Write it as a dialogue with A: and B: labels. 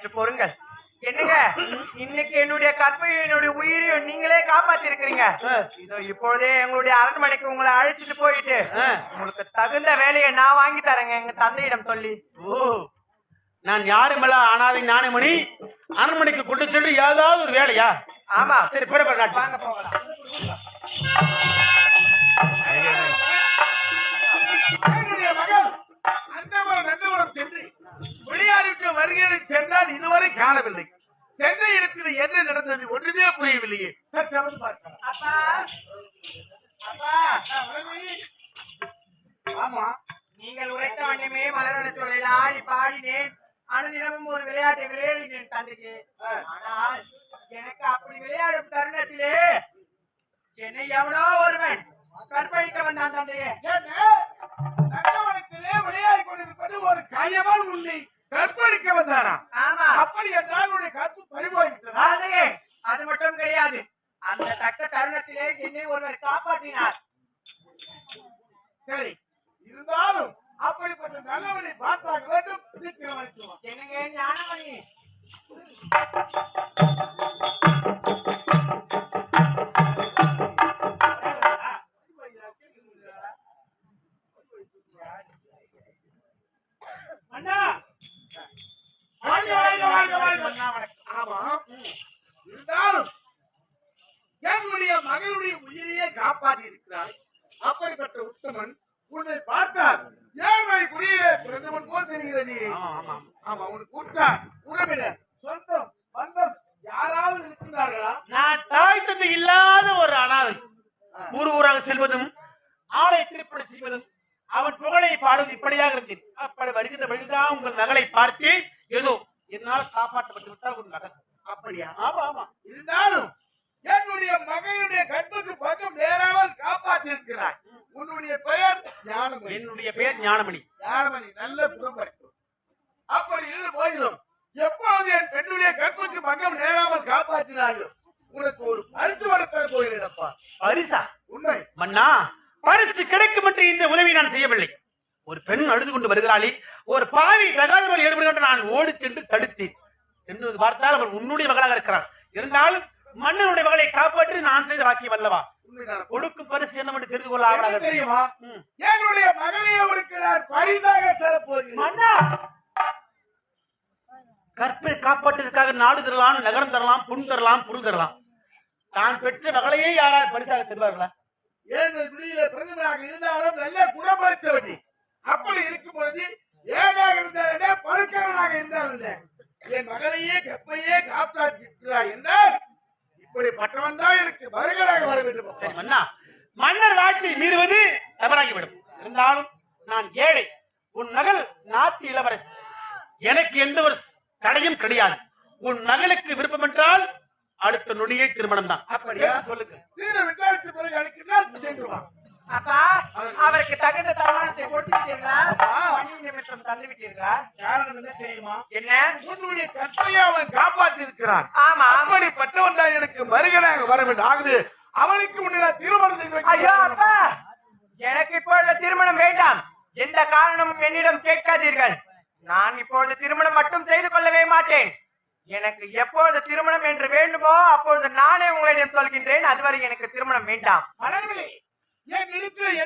A: சற்று பொறுங்கள். என்னங்க, இன்னைக்கு என்னுடைய கற்பையும் என்னுடைய உயிரையும் நீங்களே காப்பாத்தி இருக்கிறீங்க. இதோ இப்பொழுதே எங்களுடைய அரண்மனைக்கு உங்களை அழைச்சிட்டு போயிட்டு உங்களுக்கு தகுந்த வேலையை நான் வாங்கி தரேங்க, எங்க தந்தையிடம் சொல்லி.
B: நான் யாருமல்ல அனாதை ஞானமணி, அரண்மனைக்கு கொண்டு சென்று ஏதாவது ஒரு வேலையா?
A: ஆமா,
B: சரி பிறகு
A: வாங்க போகலாம்.
C: மகள் நந்தவனம் சென்று விளையாடிட்டு வருகிறேன் சென்றால் இதுவரை காணவில்லை. சென்ற இடத்தில் என்ன நடந்தது ஒன்றுமே புரியவில்லையே. சற்று வந்து பார்க்கலாம்.
A: அப்பா, அப்பா,
C: ஆமா,
A: நீங்கள் உரைத்த வண்ணமே மலரோட சொல்லலாம் பாடினேன். அனுதினமும் ஒரு விளையாட்டை விளையாடினேன் தந்தைக்கு. ஆனால் எனக்கு அப்படி விளையாடும் தருணத்திலே என்னை எவனோ ஒருவன் கற்பழிக்க வந்தான் தந்தையே.
C: நந்தவனத்திலே விளையாடி கொண்டிருப்பது ஒரு கையவன் உன்னை கற்பழிக்க வந்தானா?
A: ஆமா.
C: அப்படி என்றால் உன்னுடைய கற்பு பறிபோய்விட்டதா?
A: தந்தையே, அது மட்டும் கிடையாது, அந்த தக்க தருணத்திலே என்னை ஒருவர் காப்பாற்றினார்.
C: சரி, இருந்தாலும் அப்படிப்பட்ட நல்லவனை பார்த்தாக வேண்டும். சீக்கிரம் அழைத்துவோம்.
A: என்னங்க ஞானமணி,
C: அண்ணா, வாழ்க வாழ்க வாழ்க வாழ்க. ஆமா, இருந்தாலும் என்னுடைய மகளுடைய உயிரையே காப்பாற்றி இருக்கிறார். அப்படிப்பட்ட உத்தமன் உன்னை பார்த்தார் ஏழை குடியிலே பிறந்தவன் போல் தெரிகிறது. ஆமா, உனக்கு உற்றார் உறவினர் சொந்தம் பந்தம் யாராவது இருக்கிறார்களா?
B: நான் தாய் தந்தை இல்லாத ஒரு அனாதை. ஊர் ஊராக செல்வதும் ஆலை திருப்பணி செய்வதும் அவன் புகழை பாடுவது இப்படியாக இருந்தேன். அப்படி வருகின்ற வழிதான் உங்கள் மகளை பார்த்து ஏதோ என்னால் காப்பாற்றப்பட்டு விட்டால் உன் மகன்.
C: அப்படியா?
B: ஆமா ஆமா.
C: இருந்தாலும் என்னுடைய மகளுடைய கற்புக்கு பக்கம் நேராமல் காப்பாற்றி இருக்கிறார். உன்னுடைய பெயர் ஞானமணி.
B: என்னுடைய பெயர் ஞானமணி.
C: ஞானமணி நல்ல புறம் படிக்கும். அப்படி இருந்து போயிடும். எப்பொழுது என் பெண்ணுடைய கற்புக்கு பக்கம் நேராமல் காப்பாற்றினார்கள் உனக்கு ஒரு பரிசு வளர்த்த போகிறேனப்பா.
B: பரிசா?
C: உண்மை
B: மன்னா, பரிசு கிடைக்கும் என்று இந்த உதவி நான் செய்யவில்லை. ஒரு பெண் அழுது கொண்டு வருகிறாளே, ஒரு பாவி தகாதவர்கள் ஈடுபடுகின்ற நான் ஓடி சென்று தடுத்தேன் என்று பார்த்தால் அவர் உன்னுடைய மகளாக இருக்கிறார். இருந்தாலும் மன்னனுடைய மகளை காப்பாற்றி நான் செய்த வாக்கியம் அல்லவா? கொடுக்கும் பரிசு என்னவென்று தெரிந்து கொள்ள ஆவலாக
C: தெரியுமா? என்னுடைய மகளை அவருக்கு நான் பரிசாக தரப்போகிறேன்.
B: மன்னா, கற்பை காப்பாற்றுவதற்காக நாடு தரலாம், நகரம் தரலாம், புண் தரலாம், பொருள் தரலாம். தான் பெற்ற மகளையே யாரால் பரிசாக தருவார்களா?
C: ஏழு குடியில பிரதமராக இருந்தாலும் நல்ல குணப்படுத்தவடி. அப்படி இருக்கும் பொழுது ஏழாக இருந்தால் பழுக்கவனாக இருந்தால் என் மகளையே கப்பையே காப்பாற்றிருக்கிறார் என்றால் இப்படி பட்டவன் தான் எனக்கு மருகனாக வர வேண்டும்.
B: மன்னா, மன்னர் வாக்கை மீறுவது தவறாகிவிடும். இருந்தாலும் நான் ஏழை, உன் மகள் நாட்டு இளவரசி. எனக்கு எந்த ஒரு தடையும் கிடையாது. உன் மகளுக்கு விருப்பம் என்றால் அடுத்த நொடியே திருமணம் தான்.
C: அப்படியா? சொல்லுங்க. தீர விசாரித்து பிறகு அழைக்கிறார் சென்றுவான்.
A: அப்பா, அவருக்கு தகுந்த தருமானத்தை கொடுத்து விட்டீர்களா? பணி நிமிஷம் தந்து விட்டீர்களா?
C: காரணம் என்ன தெரியுமா?
A: என்ன?
C: உன்னுடைய கற்பையை அவன் காப்பாற்றி இருக்கிறான்.
A: ஆமா.
C: அப்படிப்பட்டவன் தான் எனக்கு மருகனாக வர வேண்டும். ஆகுது அவனுக்கு முன்னாடி திருமணம் செய்து வைக்க.
A: ஐயோ அப்பா, எனக்கு இப்பொழுது திருமணம் வேண்டாம். எந்த காரணமும் என்னிடம் கேட்காதீர்கள். நான் இப்பொழுது திருமணம் மட்டும் செய்து கொள்ளவே மாட்டேன். எனக்கு எப்பொழுது திருமணம் என்று வேண்டுமோ அப்பொழுது நானே உங்களிடம் சொல்கின்றேன். அதுவரை எனக்கு திருமணம் வேண்டாம்.
C: மலர்களே, என் இடத்தில்